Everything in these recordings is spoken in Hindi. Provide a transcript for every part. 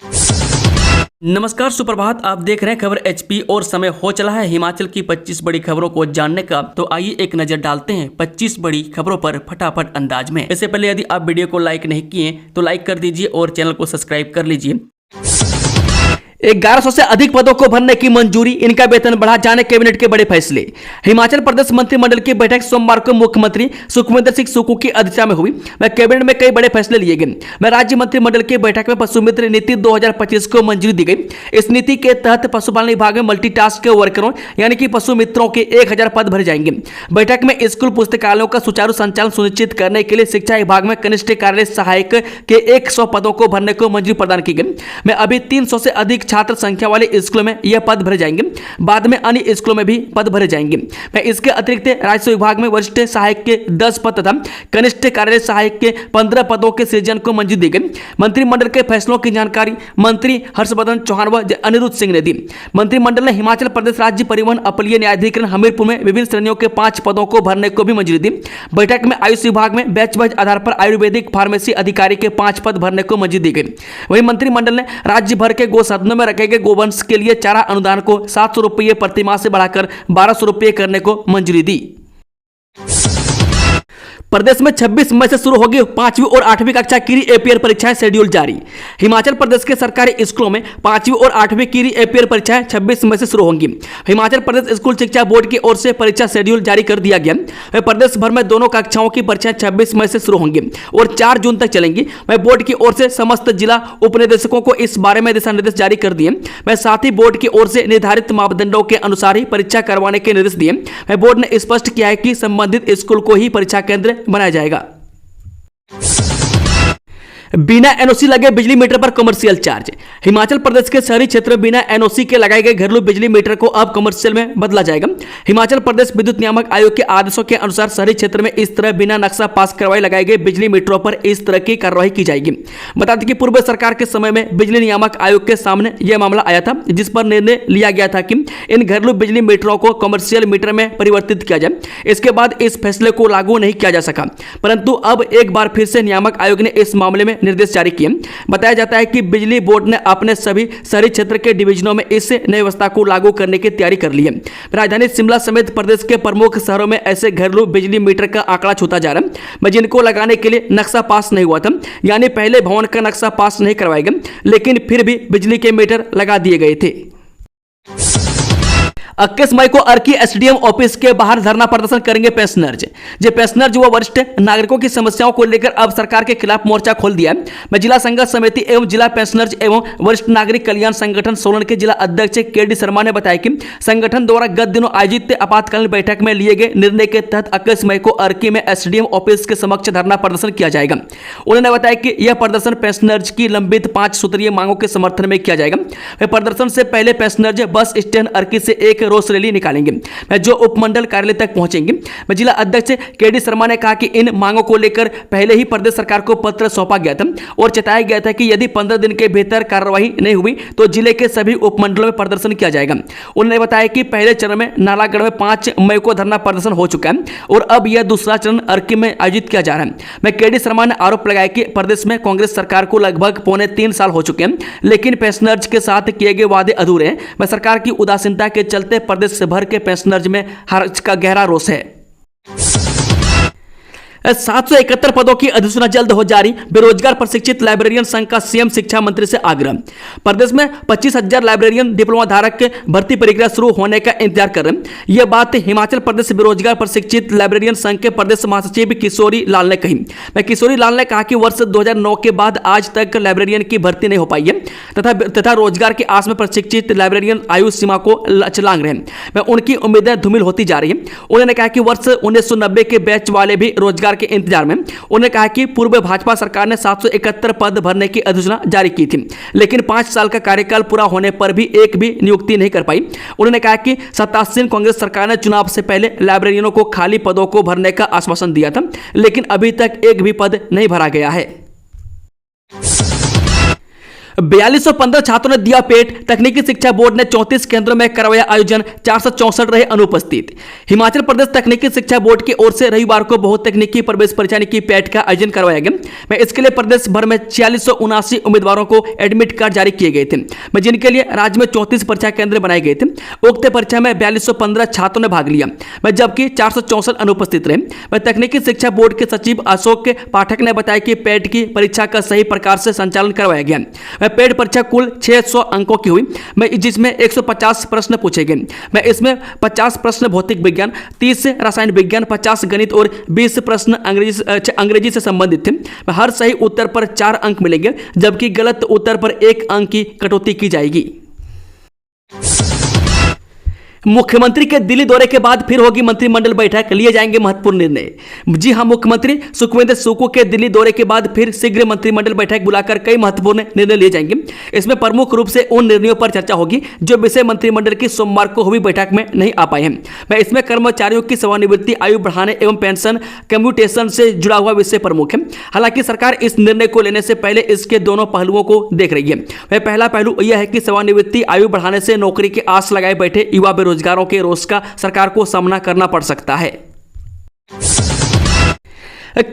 नमस्कार, सुप्रभात। आप देख रहे हैं खबर एचपी और समय हो चला है हिमाचल की 25 बड़ी खबरों को जानने का। तो आइए एक नजर डालते हैं 25 बड़ी खबरों पर फटाफट अंदाज में। इससे पहले यदि आप वीडियो को लाइक नहीं किए तो लाइक कर दीजिए और चैनल को सब्सक्राइब कर लीजिए। 1100 से अधिक पदों को भरने की मंजूरी, इनका वेतन बढ़ा जाने कैबिनेट के बड़े फैसले। हिमाचल प्रदेश मंत्रिमंडल की बैठक सोमवार को मुख्यमंत्री सुखविंदर सिंह सुक्खू की अध्यक्षता में हुई। कैबिनेट में कई बड़े फैसले लिए गए। राज्य मंत्रिमंडल की बैठक में पशु मित्र नीति 2025 को मंजूरी दी गई। इस नीति के तहत पशुपालन विभाग में मल्टीटास्क के वर्करों यानी कि पशु मित्रों के 1000 पद भरे जाएंगे। बैठक में स्कूल पुस्तकालयों का सुचारू संचालन सुनिश्चित करने के लिए शिक्षा विभाग में कनिष्ठ कार्यालय सहायक के 100 पदों को भरने को मंजूरी प्रदान की गई। में अभी 300 से अधिक छात्र संख्या वाले स्कूलों में यह पद भरे जाएंगे। बाद में अन्य स्कूलों में भी पद भरे जाएंगे। इसके अतिरिक्त राजस्व विभाग में वरिष्ठ सहायक के 10 पद तथा कनिष्ठ कार्यालय सहायक के 15 पदों के सृजन को मंजूरी दी गई। मंत्रिमंडल के फैसलों की जानकारी मंत्री हर्षवर्धन चौहान व अनिरुद्ध सिंह ने दी। मंत्रिमंडल ने हिमाचल प्रदेश राज्य परिवहन अपीलीय न्यायाधिकरण हमीरपुर में विभिन्न श्रेणियों के 5 पदों को भरने को भी मंजूरी दी। बैठक में आयुष विभाग में बैच वाइज आधार पर आयुर्वेदिक फार्मेसी अधिकारी के 5 पद भरने को मंजूरी दी गई। वहीं मंत्रिमंडल ने राज्य भर के गौसदनों में रखे गए गोवंश के लिए चारा अनुदान को 700 रुपये प्रति माह से बढ़ाकर 1200 रुपये करने को मंजूरी दी। प्रदेश में 26 मई से शुरू होगी 5वीं और 8वीं कक्षा की एपीआर परीक्षाएं, शेड्यूल जारी। हिमाचल प्रदेश के सरकारी स्कूलों में 5वीं और 8वीं की एपीआर परीक्षाएं 26 मई से शुरू होंगी। हिमाचल प्रदेश स्कूल शिक्षा बोर्ड की ओर से परीक्षा शेड्यूल जारी कर दिया गया। प्रदेश भर में दोनों कक्षाओं की परीक्षाएं 26 मई से शुरू होंगी और 4 जून तक चलेंगी। बोर्ड की ओर से समस्त जिला उपनिदेशकों को इस बारे में दिशा निर्देश जारी कर दिए। साथ ही बोर्ड की ओर से निर्धारित मापदंडों के अनुसार ही परीक्षा करवाने के निर्देश दिए। बोर्ड ने स्पष्ट किया है कि संबंधित स्कूल को ही परीक्षा केंद्र बनाया जाएगा। बिना एनओसी लगे बिजली मीटर पर कमर्शियल चार्ज। हिमाचल प्रदेश के शहरी क्षेत्र में बिना एनओसी के लगाए गए घरेलू बिजली मीटर को अब कमर्शियल में बदला जाएगा। हिमाचल प्रदेश विद्युत नियामक आयोग के आदेशों के अनुसार शहरी क्षेत्र में इस तरह बिना नक्शा पास करवाए लगाए गए बिजली मीटरों पर इस तरह की कार्रवाई की जाएगी। बता दें कि पूर्व सरकार के समय में बिजली नियामक आयोग के सामने यह मामला आया था, जिस पर निर्णय लिया गया था कि इन घरेलू बिजली मीटरों को कमर्शियल मीटर में परिवर्तित किया जाए। इसके बाद इस फैसले को लागू नहीं किया जा सका, परंतु अब एक बार फिर से नियामक आयोग ने इस मामले में निर्देश जारी किए। बताया जाता है कि बिजली बोर्ड ने अपने सभी शहरी क्षेत्र के डिवीजनों में इस नई व्यवस्था को लागू करने की तैयारी कर ली है। राजधानी शिमला समेत प्रदेश के प्रमुख शहरों में ऐसे घरेलू बिजली मीटर का आंकड़ा छूता जा रहा है, जिनको लगाने के लिए नक्शा पास नहीं हुआ था, यानी पहले भवन का नक्शा पास नहीं करवाए गए, लेकिन फिर भी बिजली के मीटर लगा दिए गए थे। 21 मई को अर्की एसडीएम ऑफिस के बाहर धरना प्रदर्शन करेंगे पेंशनर्स। जो पेंशनर्स व वरिष्ठ नागरिकों की समस्याओं को लेकर अब सरकार के खिलाफ मोर्चा खोल दिया है। जिला संघर्ष समिति एवं जिला पेंशनर्स एवं वरिष्ठ नागरिक कल्याण संगठन सोलन के जिला अध्यक्ष केडी शर्मा ने बताया कि संगठन द्वारा गत दिनों आयोजित आपातकालीन बैठक में लिए गए निर्णय के तहत 21 मई को अर्की में एसडीएम ऑफिस के समक्ष धरना प्रदर्शन किया जाएगा। उन्होंने बताया कि यह प्रदर्शन पेंशनर्स की लंबित 5 सूत्रीय मांगों के समर्थन में किया जाएगा। प्रदर्शन से पहले पेंशनर्स बस स्टैंड अर्की से एक रोष रैली निकालेंगे, जो उपमंडल कार्यालय तक पहुंचेंगे। जिला अध्यक्ष केडी शर्मा ने कहा कि इन मांगों को लेकर पहले ही प्रदेश सरकार को पत्र सौंपा गया था और चेताया गया था कि यदि 15 दिन के भीतर कार्रवाई नहीं हुई तो जिले के सभी उपमंडलों में प्रदर्शन किया जाएगा। उन्होंने बताया कि पहले चरण में नालागढ़ में 5 मई को धरना प्रदर्शन हो चुका है और अब यह दूसरा चरण अर्की में आयोजित किया जा रहा है। केडी शर्मा ने आरोप लगाया कि प्रदेश में कांग्रेस सरकार को लगभग 3.25 साल हो चुके हैं, लेकिन पेंशनर्स के साथ किए गए वादे अधूरे हैं। सरकार की उदासीनता के चलते प्रदेश भर के पेंशनर्स में हर्ष का गहरा रोष है। 771 पदों की अधिसूचना जल्द हो जारी, बेरोजगार प्रशिक्षित लाइब्रेरियन संघ का सीएम शिक्षा मंत्री से आग्रह। प्रदेश में 25,000 लाइब्रेरियन डिप्लोमा धारक के भर्ती प्रक्रिया शुरू होने का इंतजार कर रहे हैं। यह बात हिमाचल प्रदेश बेरोजगार प्रशिक्षित लाइब्रेरियन संघ के प्रदेश महासचिव किशोरी लाल ने कही। किशोरी लाल ने कहा कि वर्ष 2009 के बाद आज तक लाइब्रेरियन की भर्ती नहीं हो पाई है तथा रोजगार की आस में प्रशिक्षित लाइब्रेरियन आयु सीमा को छलांग रहे हैं। उनकी उम्मीदें धूमिल होती जा रही है। उन्होंने कहा कि वर्ष 1990 के बैच वाले भी रोजगार के इंतजार में। उन्होंने कहा कि पूर्व भाजपा सरकार ने 771 पद भरने की अधिसूचना जारी की थी, लेकिन 5 साल का कार्यकाल पूरा होने पर भी एक भी नियुक्ति नहीं कर पाई। उन्होंने कहा कि सत्तासीन कांग्रेस सरकार ने चुनाव से पहले लाइब्रेरियनों को खाली पदों को भरने का आश्वासन दिया था, लेकिन अभी तक एक भी पद नहीं भरा गया है। 4215 छात्रों ने दिया पेट। तकनीकी शिक्षा बोर्ड ने 34 केंद्रों में करवाया आयोजन, 464 रहे अनुपस्थित। हिमाचल प्रदेश तकनीकी शिक्षा बोर्ड की ओर से रविवार को बहु तकनीकी प्रवेश परीक्षा की पेट का आयोजन करवाया गया। मैं इसके लिए प्रदेश भर में 4679 उम्मीदवारों को एडमिट कार्ड जारी किए गए थे, मैं जिनके लिए राज्य में 34 परीक्षा केंद्र बनाए गए थे। उक्त परीक्षा में 4215 छात्रों ने भाग लिया, मैं जबकि 464 अनुपस्थित रहे। मैं तकनीकी शिक्षा बोर्ड के सचिव अशोक पाठक ने बताया कि पेट की परीक्षा का सही प्रकार से संचालन करवाया गया। मैं पेट परीक्षा कुल 600 अंकों की हुई, मैं जिसमें 150 प्रश्न पूछे गए। मैं इसमें 50 प्रश्न भौतिक विज्ञान, 30 रसायन विज्ञान, 50 गणित और 20 प्रश्न अंग्रेजी से संबंधित थे। हर सही उत्तर पर 4 अंक मिलेंगे, जबकि गलत उत्तर पर 1 अंक की कटौती की जाएगी। मुख्यमंत्री के दिल्ली दौरे के बाद फिर होगी मंत्रिमंडल बैठक, लिए जाएंगे महत्वपूर्ण निर्णय। जी हां, मुख्यमंत्री सुखविंदर सुक्खू के दिल्ली दौरे के बाद फिर शीघ्र मंत्रिमंडल बैठक बुलाकर कई महत्वपूर्ण निर्णय लिए जाएंगे। इसमें प्रमुख रूप से उन निर्णयों पर चर्चा होगी जो विषय मंत्रिमंडल की सोमवार को हुई बैठक में नहीं आ पाए हैं। मैं इसमें कर्मचारियों की सेवानिवृत्ति आयु बढ़ाने एवं पेंशन कम्यूटेशन से जुड़ा हुआ विषय प्रमुख है। हालांकि सरकार इस निर्णय को लेने से पहले इसके दोनों पहलुओं को देख रही है। वह पहला पहलू यह है कि सेवानिवृत्ति आयु बढ़ाने से नौकरी की आस लगाए बैठे युवा बेरोजगारों के रोष का सरकार को सामना करना पड़ सकता है।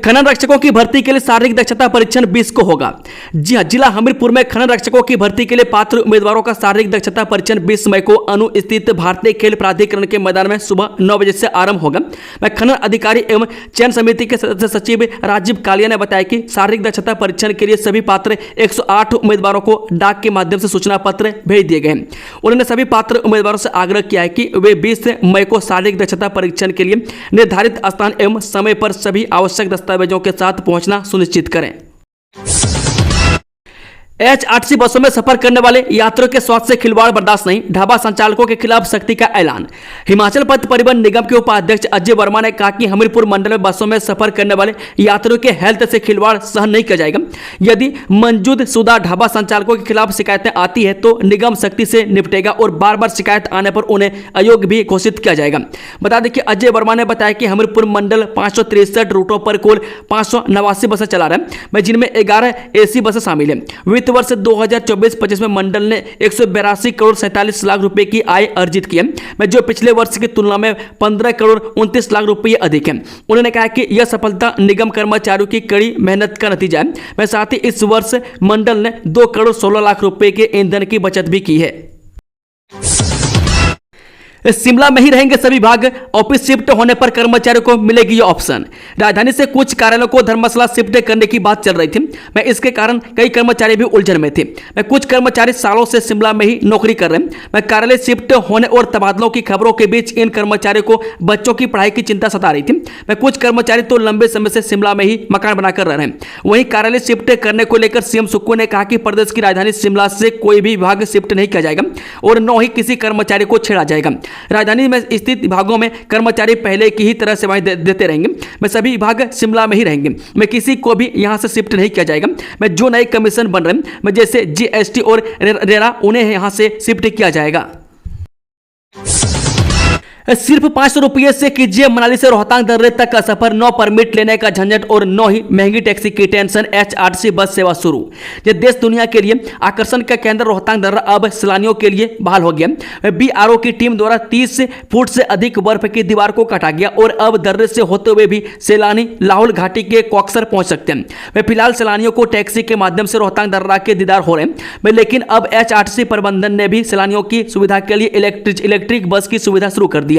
खनन रक्षकों की भर्ती के लिए शारीरिक दक्षता परीक्षण 20 को होगा। जी हां, जिला हमीरपुर में खनन रक्षकों की भर्ती के लिए पात्र उम्मीदवारों का शारीरिक दक्षता परीक्षण 20 मई को अनु स्थित भारतीय खेल प्राधिकरण के मैदान में सुबह 9 बजे से आरंभ होगा। खनन अधिकारी एवं चयन समिति के सदस्य सचिव राजीव कालिया ने बताया कि शारीरिक दक्षता परीक्षण के लिए सभी पात्र 108 उम्मीदवारों को डाक के माध्यम से सूचना पत्र भेज दिए गए हैं। उन्होंने सभी पात्र उम्मीदवारों से आग्रह किया है कि वे 20 मई को शारीरिक दक्षता परीक्षण के लिए निर्धारित स्थान एवं समय पर सभी आवश्यक दस्तावेजों के साथ पहुंचना सुनिश्चित करें। एचआरटीसी बसों में सफर करने वाले यात्रियों के स्वास्थ्य से खिलवाड़ बर्दाश्त नहीं, ढाबा संचालकों के खिलाफ सख्ती का ऐलान। हिमाचल पथ परिवहन निगम के उपाध्यक्ष अजय वर्मा ने कहा कि हमीरपुर मंडल में बसों में सफर करने वाले यात्रियों के हेल्थ से खिलवाड़ सहन नहीं किया जाएगा। यदि मंजूद शुदा ढाबा संचालकों के खिलाफ शिकायतें आती है तो निगम सख्ती से निपटेगा और बार बार शिकायत आने पर उन्हें अयोग्य भी घोषित किया जाएगा। बता दें कि अजय वर्मा ने बताया कि हमीरपुर मंडल 563 रूटों पर कुल 589 बसें चला रहे हैं, जिनमें 11 AC बसें शामिल हैं। वित्त वर्ष 2024-25 में मंडल ने 182 करोड़ 47 लाख रुपए की आय अर्जित की है, जो पिछले वर्ष की तुलना में 15 करोड़ 29 लाख रुपए अधिक है। उन्होंने कहा कि यह सफलता निगम कर्मचारियों की कड़ी मेहनत का नतीजा है। साथ ही इस वर्ष मंडल ने 2 करोड़ 16 लाख रुपए के ईंधन की बचत भी की है। शिमला में ही रहेंगे सभी विभाग, ऑफिस शिफ्ट होने पर कर्मचारियों को मिलेगी ये ऑप्शन। राजधानी से कुछ कार्यालयों को धर्मशाला शिफ्ट करने की बात चल रही थी, इसके कारण कई कर्मचारी भी उलझन में थे। कुछ कर्मचारी सालों से शिमला में ही नौकरी कर रहे हैं। कार्यालय शिफ्ट होने और तबादलों की खबरों के बीच इन कर्मचारियों को बच्चों की पढ़ाई की चिंता सता रही थी। कुछ कर्मचारी तो लंबे समय से शिमला में ही मकान बनाकर रह रहे हैं। वहीं कार्यालय शिफ्ट करने को लेकर सीएम सुक्खू ने कहा कि प्रदेश की राजधानी शिमला से कोई भी विभाग शिफ्ट नहीं किया जाएगा और न ही किसी कर्मचारी को छेड़ा जाएगा। राजधानी में स्थित विभागों में कर्मचारी पहले की ही तरह सेवाएं देते रहेंगे। सभी विभाग शिमला में ही रहेंगे। किसी को भी यहां से शिफ्ट नहीं किया जाएगा। जो नए कमीशन बन रहे हैं जैसे GST और रेरा, उन्हें यहां से शिफ्ट किया जाएगा। सिर्फ 500 रुपये से कीजिए मनाली से रोहतांग दर्रे तक का सफर, नो परमिट लेने का झंझट और नो ही महंगी टैक्सी की टेंशन। एचआरटीसी बस सेवा शुरू। ये देश दुनिया के लिए आकर्षण का केंद्र रोहतांग दर्रा अब सैलानियों के लिए बहाल हो गया। BRO की टीम द्वारा 30 फुट से अधिक बर्फ की दीवार को काटा गया और अब दर्रे से होते हुए भी सैलानी लाहौल घाटी के कॉक्सर पहुंच सकते हैं। फिलहाल सैलानियों को टैक्सी के माध्यम से रोहतांग दर्रा के दीदार हो रहे हैं, लेकिन अब एचआरटीसी प्रबंधन ने भी सैलानियों की सुविधा के लिए इलेक्ट्रिक बस की सुविधा शुरू कर दी है।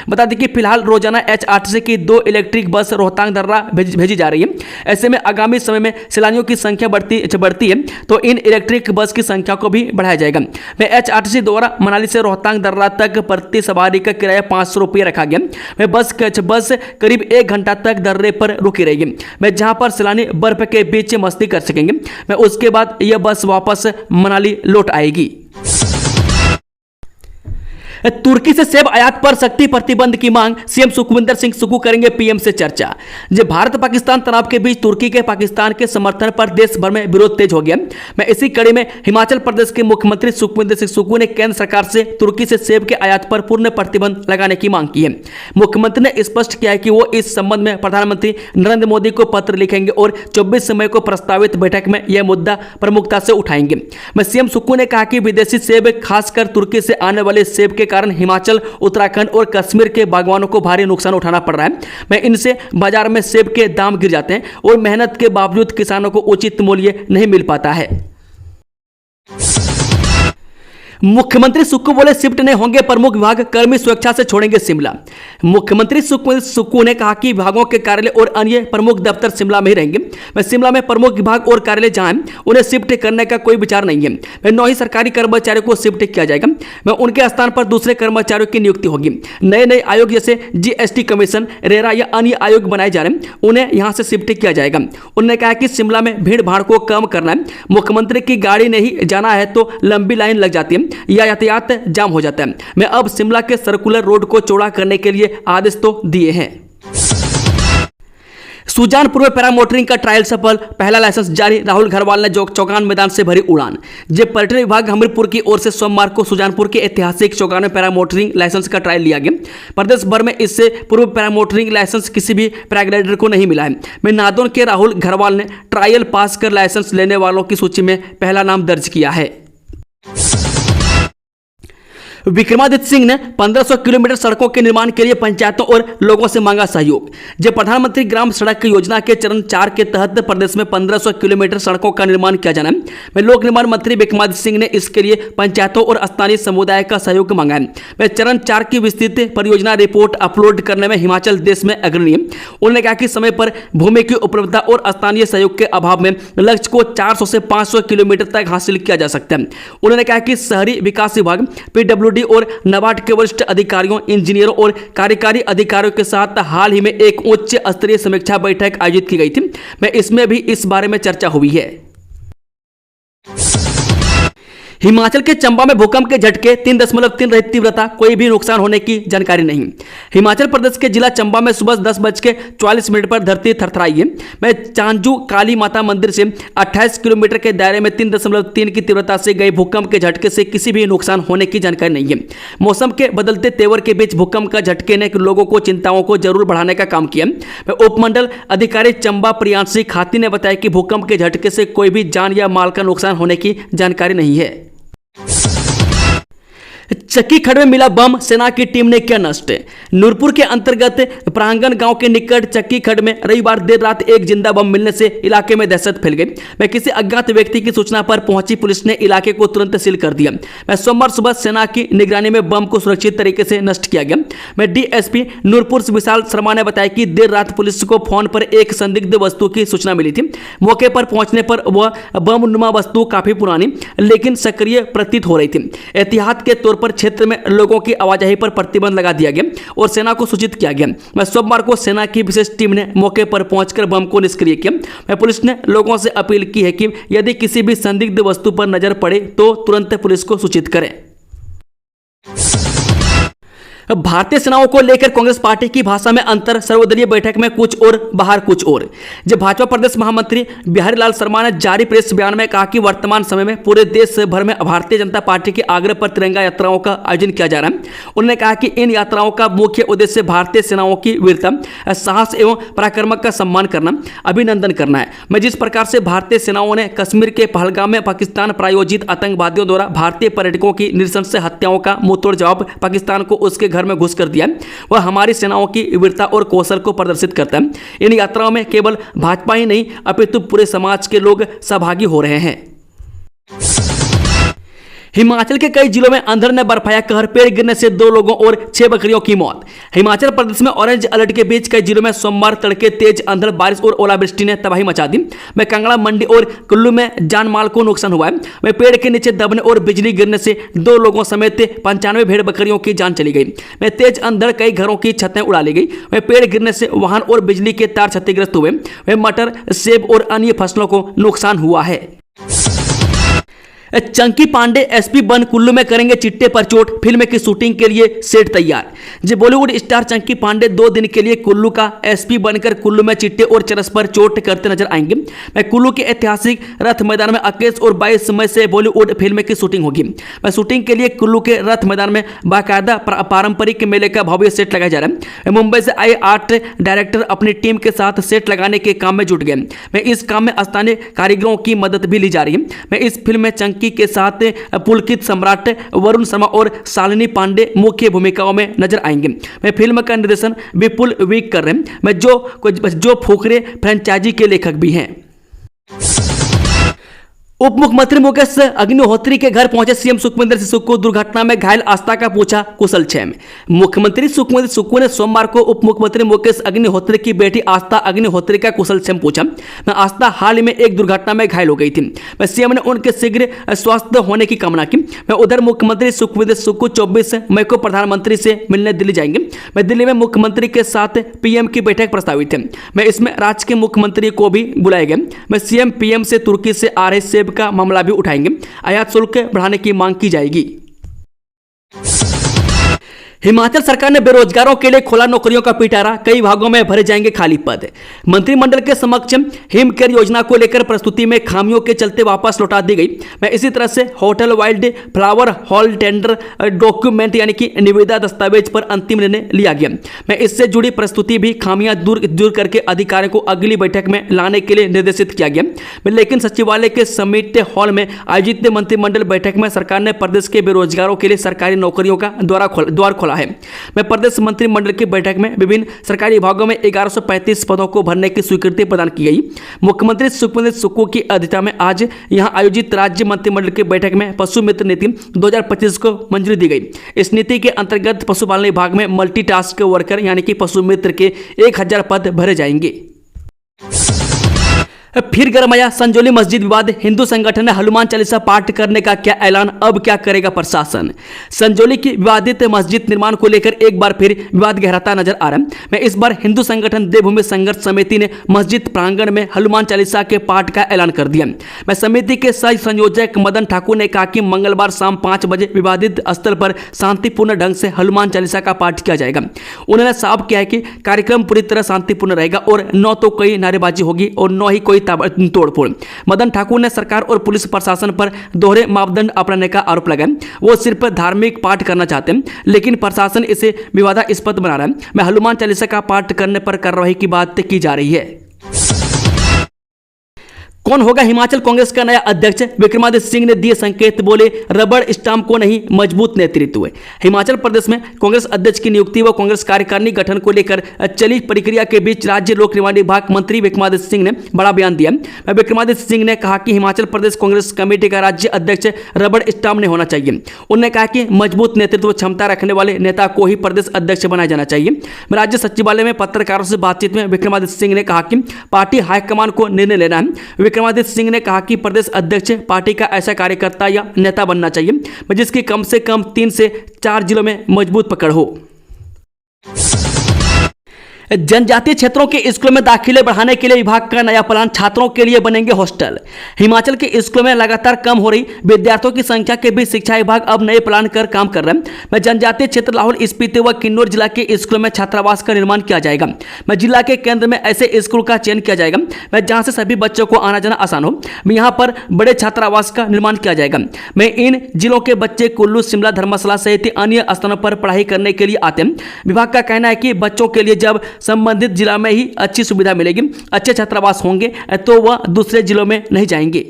बता दें कि फिलहाल रोजाना एचआरटीसी की 2 इलेक्ट्रिक बस रोहतांग दर्रा भेजी जा रही है। ऐसे में आगामी समय में सैलानियों की संख्या बढ़ती है तो इन इलेक्ट्रिक बस की संख्या को भी बढ़ाया जाएगा। एचआरटीसी द्वारा मनाली से रोहतांग दर्रा तक प्रति सवारी का किराया 500 रुपये रखा गया। बस करीब 1 घंटा तक दर्रे पर रुकी रहेगी, जहां पर सैलानी बर्फ के बीच मस्ती कर सकेंगे। उसके बाद यह बस वापस मनाली लौट आएगी। तुर्की से सेब आयात पर सख्ती प्रतिबंध की मांग, सीएम सुखविंदर सिंह सुक्खू करेंगे पीएम से चर्चा। जब भारत पाकिस्तान तनाव के बीच तुर्की के पाकिस्तान के समर्थन पर देश भर में विरोध तेज हो गया, मैं इसी कड़ी में हिमाचल प्रदेश के मुख्यमंत्री सुखविंदर सिंह सुक्खू ने केंद्र सरकार से तुर्की से सेब के आयात पर पूर्ण प्रतिबंध लगाने की मांग की है। मुख्यमंत्री ने स्पष्ट किया है कि वो इस संबंध में प्रधानमंत्री नरेंद्र मोदी को पत्र लिखेंगे और 24 मई को प्रस्तावित बैठक में यह मुद्दा प्रमुखता से उठाएंगे। मैं सीएम सुक्खू ने कहा कि विदेशी सेब, खासकर तुर्की से आने वाले सेब के कारण हिमाचल, उत्तराखंड और कश्मीर के बागवानों को भारी नुकसान उठाना पड़ रहा है। मैं इनसे बाजार में सेब के दाम गिर जाते हैं और मेहनत के बावजूद किसानों को उचित मूल्य नहीं मिल पाता है। मुख्यमंत्री सुक्खू बोले, शिफ्ट नहीं होंगे प्रमुख विभाग, कर्मी स्वेच्छा से छोड़ेंगे शिमला। मुख्यमंत्री सुक्खू ने कहा कि विभागों के कार्यालय और अन्य प्रमुख दफ्तर शिमला में ही रहेंगे। मैं शिमला में प्रमुख विभाग और कार्यालय जहां उन्हें शिफ्ट करने का कोई विचार नहीं है। मैं 9 ही सरकारी कर्मचारियों को शिफ्ट किया जाएगा। मैं उनके स्थान पर दूसरे कर्मचारियों की नियुक्ति होगी। नए आयोग जैसे जीएसटी कमीशन, रेरा या अन्य आयोग बनाए जा रहे हैं, उन्हें यहां से शिफ्ट किया जाएगा। उन्होंने कहा कि शिमला में भीड़ भाड़ को कम करना है। मुख्यमंत्री की गाड़ी नहीं जाना है तो लंबी लाइन लग जाती है या यातायात जाम हो जाता है। मैं अब शिमला के सर्कुलर रोड को चौड़ा करने के लिए आदेश तो दिए हैं। सुजानपुर में पैरा मोटरिंग का ट्रायल सफल, पहला लाइसेंस जारी, राहुल घरवाल ने चौगान मैदान से भरी उड़ान। जब पर्यटन विभाग हमीरपुर की ओर से सोमवार को सुजानपुर के ऐतिहासिक चौगान में पैरा मोटरिंग लाइसेंस का ट्रायल लिया गया। प्रदेश भर में इससे पूर्व पैरा मोटरिंग लाइसेंस किसी भी पैराग्लाइडर को नहीं मिला है। मैं नादौन के राहुल घरवाल ने ट्रायल पास कर लाइसेंस लेने वालों की सूची में पहला नाम दर्ज किया है। विक्रमादित्य सिंह ने 1500 किलोमीटर सड़कों के निर्माण के लिए पंचायतों और लोगों से मांगा सहयोग। जब प्रधानमंत्री ग्राम सड़क योजना के चरण 4 के तहत प्रदेश में 1500 किलोमीटर सड़कों का निर्माण किया जाना है, मैं लोक निर्माण मंत्री विक्रमादित्य सिंह ने इसके लिए पंचायतों और स्थानीय समुदाय का सहयोग मांगा है। मैं चरण 4 की विस्तृत परियोजना रिपोर्ट अपलोड करने में हिमाचल देश में अग्रणी है। उन्होंने कहा कि समय पर भूमि की उपलब्धता और स्थानीय सहयोग के अभाव में लक्ष्य को 400 से 500 किलोमीटर तक हासिल किया जा सकता है। उन्होंने कहा कि शहरी विकास विभाग, PWD और नाबार्ड के वरिष्ठ अधिकारियों, इंजीनियरों और कार्यकारी अधिकारियों के साथ हाल ही में एक उच्च स्तरीय समीक्षा बैठक आयोजित की गई थी। मैं इसमें भी इस बारे में चर्चा हुई है। हिमाचल के चंबा में भूकंप के झटके, 3.3 रही तीव्रता, कोई भी नुकसान होने की जानकारी नहीं। हिमाचल प्रदेश के जिला चंबा में सुबह 10:44 पर धरती थरथराई है। मैं चांजू काली माता मंदिर से 28 किलोमीटर के दायरे में 3.3 की तीव्रता से गए भूकंप के झटके से किसी भी नुकसान होने की जानकारी नहीं है। मौसम के बदलते तेवर के बीच भूकंप का झटके ने लोगों को चिंताओं को जरूर बढ़ाने का काम किया। मैं उपमंडल अधिकारी चंबा प्रियांशी खाती ने बताया कि भूकंप के झटके से कोई भी जान या माल का नुकसान होने की जानकारी नहीं है। चक्की खड्ड में मिला बम, सेना की टीम ने किया नष्ट। नूरपुर के अंतर्गत प्रांगण गांव के निकट चक्की खड्ड में रविवार देर रात एक जिंदा बम मिलने से इलाके में दहशत फैल गई। मैं किसी अज्ञात व्यक्ति की सूचना पर पहुंची पुलिस ने इलाके को तुरंत सील कर दिया। मैं सोमवार सुबह सेना की निगरानी में बम को सुरक्षित तरीके से नष्ट किया गया। मैं DSP नूरपुर विशाल शर्मा ने बताया कि देर रात पुलिस को फोन पर एक संदिग्ध वस्तु की सूचना मिली थी। मौके पर पहुंचने पर वह बम नुमा वस्तु काफी पुरानी लेकिन सक्रिय प्रतीत हो रही थी। एहतियात के तौर पर क्षेत्र में लोगों की आवाजाही पर प्रतिबंध लगा दिया गया और सेना को सूचित किया गया। मैं सोमवार को सेना की विशेष टीम ने मौके पर पहुंचकर बम को निष्क्रिय किया। मैं पुलिस ने लोगों से अपील की है कि यदि किसी भी संदिग्ध वस्तु पर नजर पड़े तो तुरंत पुलिस को सूचित करें। भारतीय सेनाओं को लेकर कांग्रेस पार्टी की भाषा में अंतर, सर्वदलीय बैठक में कुछ और बाहर कुछ और। जब भाजपा प्रदेश महामंत्री बिहारी लाल शर्मा ने जारी प्रेस बयान में कहा कि वर्तमान समय में पूरे देश भर में भारतीय जनता पार्टी के आग्रह पर तिरंगा यात्राओं का आयोजन किया जा रहा है। उन्होंने कहा कि इन यात्राओं का मुख्य उद्देश्य भारतीय सेनाओं की वीरता, साहस एवं पराक्रम का सम्मान करना, अभिनंदन करना है। मैं जिस प्रकार से भारतीय सेनाओं ने कश्मीर के पहलगाम में पाकिस्तान प्रायोजित आतंकवादियों द्वारा भारतीय पर्यटकों की नृशंस हत्याओं का मुंहतोड़ जवाब पाकिस्तान को उसके घर में घुस कर दिया, वह हमारी सेनाओं की वीरता और कौशल को प्रदर्शित करता है। इन यात्राओं में केवल भाजपा ही नहीं अपितु पूरे समाज के लोग सहभागी हो रहे हैं। हिमाचल के कई जिलों में अंधड़ ने बरपाया कहर, पेड़ गिरने से 2 लोगों और 6 बकरियों की मौत। हिमाचल प्रदेश में ऑरेंज अलर्ट के बीच कई जिलों में सोमवार तड़के तेज अंधड़, बारिश और ओलावृष्टि ने तबाही मचा दी। मैं कांगड़ा, मंडी और कुल्लू में जान माल को नुकसान हुआ है। मैं पेड़ के नीचे दबने और बिजली गिरने से 2 लोगों समेत 95 भेड़ बकरियों की जान चली गई। मैं तेज अंधड़ कई घरों की छतें उड़ा ली गई। मैं पेड़ गिरने से वाहन और बिजली के तार क्षतिग्रस्त हुए। मैं मटर, सेब और अन्य फसलों को नुकसान हुआ है। चंकी पांडे एसपी बन कुल्लू में करेंगे चिट्टे पर चोट, फिल्म की शूटिंग के लिए सेट तैयार। जी बॉलीवुड स्टार चंकी पांडे 2 दिन के लिए कुल्लू का एसपी बनकर कुल्लू में चिट्टे और चरस पर चोट करते नजर आएंगे। मैं कुल्लू के ऐतिहासिक रथ मैदान में 21 और 22 मई से बॉलीवुड फिल्म की शूटिंग होगी। मैं शूटिंग के लिए कुल्लू के रथ मैदान में बाकायदा पारंपरिक मेले का भव्य सेट लगाया जा रहा है। मुंबई से आए 8 डायरेक्टर अपनी टीम के साथ सेट लगाने के काम में जुट गए। मैं इस काम में स्थानीय कारीगरों की मदद भी ली जा रही है। मैं इस फिल्म में चंकी के साथ पुलकित सम्राट वरुण शर्मा और शालिनी पांडे मुख्य भूमिकाओं में नजर आएंगे। मैं फिल्म का निर्देशन विपुल विक कर रहे हैं। मैं जो फुकरे फ्रेंचाइजी के लेखक भी हैं। उप मुख्यमंत्री मुकेश अग्निहोत्री के घर पहुंचे सीएम सुखविंदर सिंह सुक्खू, दुर्घटना में घायल आस्था का पूछा कुशलक्षेम। मुख्यमंत्री सुखविंदर सुक्खू ने सोमवार को उप मुख्यमंत्री मुकेश अग्निहोत्री की बेटी आस्था अग्निहोत्री का कुशलक्षेम पूछा। आस्था हाल ही में एक दुर्घटना में घायल हो गई थी। मैं सीएम ने उनके शीघ्र स्वस्थ होने की कामना की। मैं उधर मुख्यमंत्री सुखविंदर सुक्खू 24 मई को प्रधानमंत्री से मिलने दिल्ली जाएंगे। मैं दिल्ली में मुख्यमंत्री के साथ पीएम की बैठक प्रस्तावित है। मैं इसमें राज्य के मुख्यमंत्री को भी बुलाए गए। मैं सीएम पीएम से तुर्की से आ रहे सेब का मामला भी उठाएंगे। आयात शुल्क बढ़ाने की मांग की जाएगी। हिमाचल सरकार ने बेरोजगारों के लिए खोला नौकरियों का पिटारा, कई भागों में भरे जाएंगे खाली पद। मंत्रिमंडल के समक्ष हिम केयर योजना को लेकर प्रस्तुति में खामियों के चलते वापस लौटा दी गई। मैं इसी तरह से hotel wild flower hall tender document यानी कि निविदा दस्तावेज पर अंतिम निर्णय लिया गया। मैं इससे जुड़ी प्रस्तुति भी खामियां दूर करके अधिकारियों को अगली बैठक में लाने के लिए निर्देशित किया गया। लेकिन सचिवालय के समिट हॉल में आयोजित मंत्रिमंडल बैठक में सरकार ने प्रदेश के बेरोजगारों के लिए सरकारी नौकरियों का द्वार खोला है। मैं प्रदेश मंत्रिमंडल की बैठक में विभिन्न सरकारी विभागों में 1135 पदों को भरने की स्वीकृति प्रदान की गई। मुख्यमंत्री सुखविंदर सुक्खू की अध्यक्षता में आज यहां आयोजित राज्य मंत्रिमंडल की बैठक में पशु मित्र नीति 2025 को मंजूरी दी गई। इस नीति के अंतर्गत पशुपालन विभाग में मल्टीटास्क वर्कर यानी कि पशु मित्र के 1000 पद भरे जाएंगे। फिर गरमाया संजौली मस्जिद विवाद, हिंदू संगठन ने हनुमान चालीसा पाठ करने का क्या ऐलान, अब क्या करेगा प्रशासन। संजौली की विवादित मस्जिद निर्माण को लेकर एक बार फिर विवाद गहराता नजर आ रहा है। मैं इस बार हिंदू संगठन देवभूमि संघर्ष समिति ने मस्जिद प्रांगण में हनुमान चालीसा के पाठ का ऐलान कर दिया। मैं समिति के सह संयोजक मदन ठाकुर ने कहा कि मंगलवार शाम 5 बजे विवादित स्थल पर शांतिपूर्ण ढंग से हनुमान चालीसा का पाठ किया जाएगा। उन्होंने साफ किया है कि कार्यक्रम पूरी तरह शांतिपूर्ण रहेगा और न तो कोई नारेबाजी होगी और न ही कोई तोड़फोड़। मदन ठाकुर ने सरकार और पुलिस प्रशासन पर दोहरे मापदंड अपनाने का आरोप लगाया। वो सिर्फ धार्मिक पाठ करना चाहते हैं लेकिन प्रशासन इसे विवादास्पद बना रहा है। मैं हनुमान चालीसा का पाठ करने पर कार्रवाई की बात की जा रही है। कौन होगा हिमाचल कांग्रेस का नया अध्यक्ष, विक्रमादित्य सिंह ने दिए संकेत, बोले रबड़ स्टाम्प को नहीं मजबूत नेतृत्व। हिमाचल प्रदेश में कांग्रेस अध्यक्ष की नियुक्ति व कांग्रेस कार्यकारिणी गठन को लेकर चली प्रक्रिया के बीच राज्य लोक निर्माण विभाग मंत्री विक्रमादित्य सिंह ने बड़ा बयान दिया। विक्रमादित्य सिंह ने कहा कि हिमाचल प्रदेश कांग्रेस कमेटी का राज्य अध्यक्ष रबड़ स्टाम्प नहीं होना चाहिए। उन्होंने कहा कि मजबूत नेतृत्व क्षमता रखने वाले नेता को ही प्रदेश अध्यक्ष बनाया जाना चाहिए। राज्य सचिवालय में पत्रकारों से बातचीत में विक्रमादित्य सिंह ने कहा कि पार्टी हाईकमान को निर्णय लेना है। विक्रमादित्य सिंह ने कहा कि प्रदेश अध्यक्ष पार्टी का ऐसा कार्यकर्ता या नेता बनना चाहिए जिसकी कम से कम 3 से 4 जिलों में मजबूत पकड़ हो। जनजातीय क्षेत्रों के स्कूलों में दाखिले बढ़ाने के लिए विभाग का नया प्लान, छात्रों के लिए बनेंगे हॉस्टल। हिमाचल के स्कूलों में लगातार कम हो रही विद्यार्थियों की संख्या के बीच शिक्षा विभाग अब नए प्लान कर काम कर रहा है। मैं जनजातीय क्षेत्र लाहौल स्पीति व किन्नौर जिला के स्कूलों में छात्रावास का निर्माण किया जाएगा। मैं जिला के केंद्र में ऐसे स्कूल का चयन किया जाएगा मैं जहां से सभी बच्चों को आना जाना आसान हो। मैं यहाँ पर बड़े छात्रावास का निर्माण किया जाएगा। मैं इन जिलों के बच्चे कुल्लू, शिमला, धर्मशाला सहित अन्य स्थानों पर पढ़ाई करने के लिए आते हैं। विभाग का कहना है कि बच्चों के लिए जब संबंधित जिला में ही अच्छी सुविधा मिलेगी, अच्छे छात्रावास होंगे तो वह दूसरे जिलों में नहीं जाएंगे।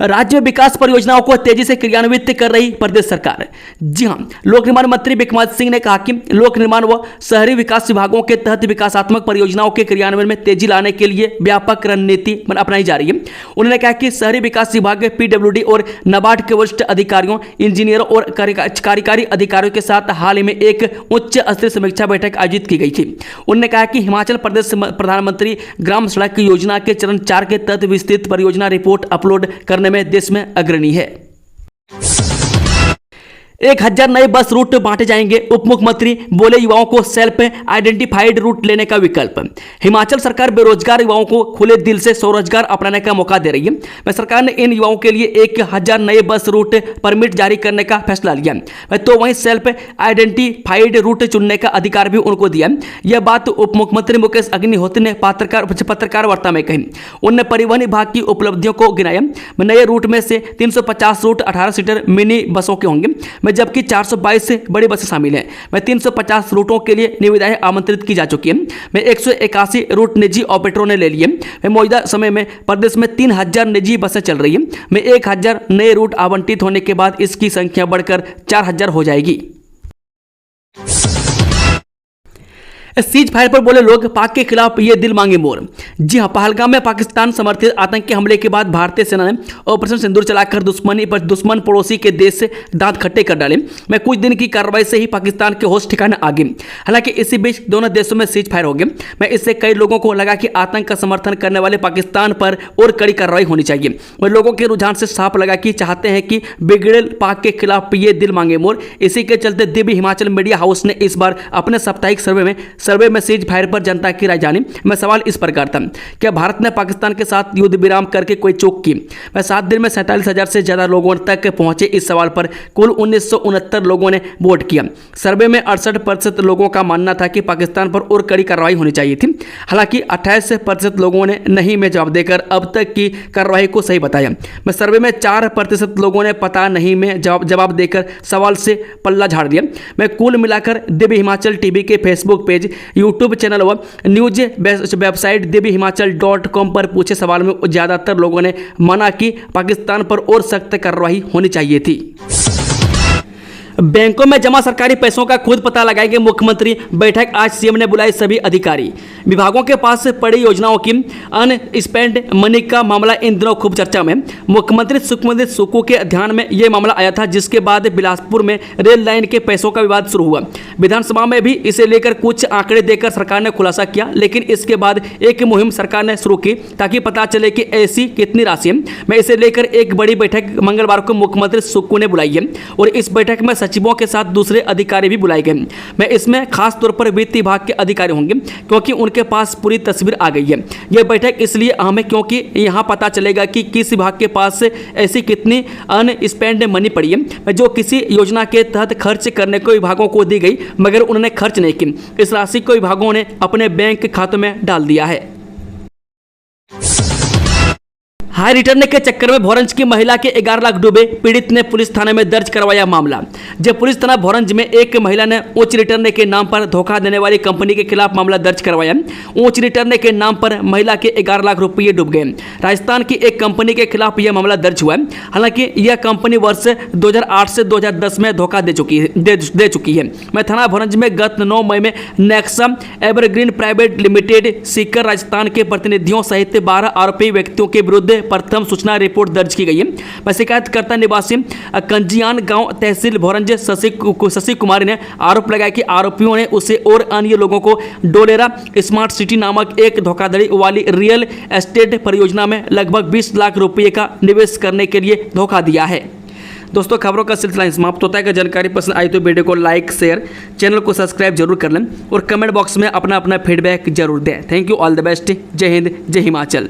राज्य में विकास परियोजनाओं को तेजी से क्रियान्वित कर रही प्रदेश सरकार। जी हां, लोक निर्माण मंत्री विक्रमादित्य सिंह ने कहा कि लोक निर्माण व शहरी विकास विभागों के तहत विकासात्मक परियोजनाओं के क्रियान्वयन में तेजी लाने के लिए व्यापक रणनीति अपनाई जा रही है। उन्होंने कहा कि शहरी विकास विभाग पीडब्ल्यूडी और नाबार्ड के वरिष्ठ अधिकारियों, इंजीनियरों और कार्यकारी अधिकारियों के साथ हाल ही में एक उच्च स्तरीय समीक्षा बैठक आयोजित की गई थी। उन्होंने कहा कि हिमाचल प्रदेश प्रधानमंत्री ग्राम सड़क योजना के चरण 4 के तहत विस्तृत परियोजना रिपोर्ट अपलोड करने में देश में अग्रणी है। 1000 नए बस रूट बांटे जाएंगे। उप मुख्यमंत्री बोले युवाओं को सेल्फ आइडेंटिफाइड रूट लेने का विकल्प। हिमाचल सरकार बेरोजगार युवाओं को खुले दिल से स्वरोजगार अपनाने का मौका दे रही है। वह सरकार ने इन युवाओं के लिए 1000 नए बस रूट परमिट जारी करने का फैसला लिया, तो वहीं सेल्फ आइडेंटिफाइड रूट चुनने का अधिकार भी उनको दिया। यह बात उप मुख्यमंत्री मुकेश अग्निहोत्री ने पत्रकार वार्ता में कही। उन्होंने परिवहन विभाग की उपलब्धियों को गिनाया। नए रूट में से 350 रूट 18 सीटर मिनी बसों के होंगे, जबकि 422 से बड़ी बसें शामिल हैं। 350 रूटों के लिए निविदाएं आमंत्रित की जा चुकी हैं। 181 रूट निजी ऑपरेटरों ने ले लिए। मौजूदा समय में प्रदेश में 3000 निजी बसें चल रही हैं। 1000 नए रूट आवंटित होने के बाद इसकी संख्या बढ़कर 4000 हो जाएगी। सीज फायर पर बोले लोग, पाक के खिलाफ ये दिल मांगे मोर। जी हां, पहलगाम में पाकिस्तान समर्थित आतंकी हमले के बाद भारतीय सेना ने ऑपरेशन सिंदूर चलाकर दुश्मन पड़ोसी के देश से दांत खट्टे कर डाले। कुछ दिन की कार्रवाई से ही पाकिस्तान के होश ठिकाने आ गए। हालांकि इसी बीच दोनों देशों में सीज फायर हो गए। इससे कई लोगों को लगा कि आतंक का समर्थन करने वाले पाकिस्तान पर और कड़ी कार्रवाई होनी चाहिए। लोगों के रुझान से साफ लगा कि चाहते हैं कि बिगड़े पाक के खिलाफ ये दिल मांगे मोर। इसी के चलते दिव्य हिमाचल मीडिया हाउस ने इस बार अपने साप्ताहिक सर्वे में सीज फायर पर जनता की राय जानी। मैं सवाल इस प्रकार था, क्या भारत ने पाकिस्तान के साथ युद्ध विराम करके कोई चूक की? 7 दिन में 47,000 से ज्यादा लोगों तक पहुंचे। इस सवाल पर कुल 1969 लोगों ने वोट किया। सर्वे में 68% लोगों का मानना था कि पाकिस्तान पर और कड़ी कार्रवाई होनी चाहिए थी। हालांकि 28% लोगों ने नहीं में जवाब देकर अब तक की कार्रवाई को सही बताया। सर्वे में 4% लोगों ने पता नहीं में जवाब देकर सवाल से पल्ला झाड़ दिया। कुल मिलाकर दिव्य हिमाचल टीवी के फेसबुक पेज, यूट्यूब चैनल व न्यूज वेबसाइट divyhimachal.com पर पूछे सवाल में ज्यादातर लोगों ने माना कि पाकिस्तान पर और सख्त कार्रवाई होनी चाहिए थी। बैंकों में जमा सरकारी पैसों का खुद पता लगाएंगे मुख्यमंत्री। बैठक आज सीएम ने बुलाई सभी अधिकारी। विभागों के पास पड़ी योजनाओं की अनस्पेंड मनी का मामला इन दिनों खूब चर्चा में। मुख्यमंत्री सुखविंदर सुक्खू के ध्यान में यह मामला आया था, जिसके बाद बिलासपुर में रेल लाइन के पैसों का विवाद शुरू हुआ। विधानसभा में भी इसे लेकर कुछ आंकड़े देकर सरकार ने खुलासा किया, लेकिन इसके बाद एक मुहिम सरकार ने शुरू की ताकि पता चले कि ऐसी कितनी राशि है। इसे लेकर एक बड़ी बैठक मंगलवार को मुख्यमंत्री सुक्खू ने बुलाई है और इस बैठक में सचिवों के साथ दूसरे अधिकारी भी बुलाए गए। इसमें खास तौर पर वित्त विभाग के अधिकारी होंगे, क्योंकि उनके पास पूरी तस्वीर आ गई है। यह बैठक इसलिए अहम है क्योंकि यहां पता चलेगा कि किस विभाग के पास ऐसी कितनी अनस्पेंड मनी पड़ी है जो किसी योजना के तहत खर्च करने को विभागों को दी गई, मगर उन्होंने खर्च नहीं की। इस राशि को विभागों ने अपने बैंक खातों में डाल दिया है। हाई रिटर्न के चक्कर में भोरंज की महिला के 11 लाख डूबे। पीड़ित ने पुलिस थाने में दर्ज करवाया मामला। जब पुलिस थाना भोरंज में एक महिला ने उच्च रिटर्न के नाम पर धोखा देने वाली कंपनी के खिलाफ मामला दर्ज करवाया। उच्च रिटर्न के नाम पर महिला के 11 लाख रुपये डूब गए। राजस्थान की एक कंपनी के खिलाफ यह मामला दर्ज हुआ है। हालांकि यह कंपनी वर्ष 2008 से 2010 में धोखा दे चुकी है। थाना भोरंज में गत 9 मई में Nexa evergreen private limited Sikar Rajasthan के प्रतिनिधियों सहित 12 आरोपी व्यक्तियों के विरुद्ध प्रथम सूचना रिपोर्ट दर्ज की गई है। शिकायतकर्ता निवासी कंजियान गांव तहसील भोरंज शशि कुमार ने आरोप लगाया कि आरोपियों ने उसे और अन्य लोगों को डोलेरा स्मार्ट सिटी नामक एक धोखाधड़ी वाली रियल एस्टेट परियोजना में लगभग 20 लाख रुपए का निवेश करने के लिए धोखा दिया है। दोस्तों, खबरों का सिलसिला समाप्त होता है। अगर जानकारी पसंद आई तो वीडियो को लाइक, शेयर, चैनल को सब्सक्राइब जरूर कर लें और कमेंट बॉक्स में अपना फीडबैक जरूर दें। Thank you, all the best. जय हिंद, जय हिमाचल।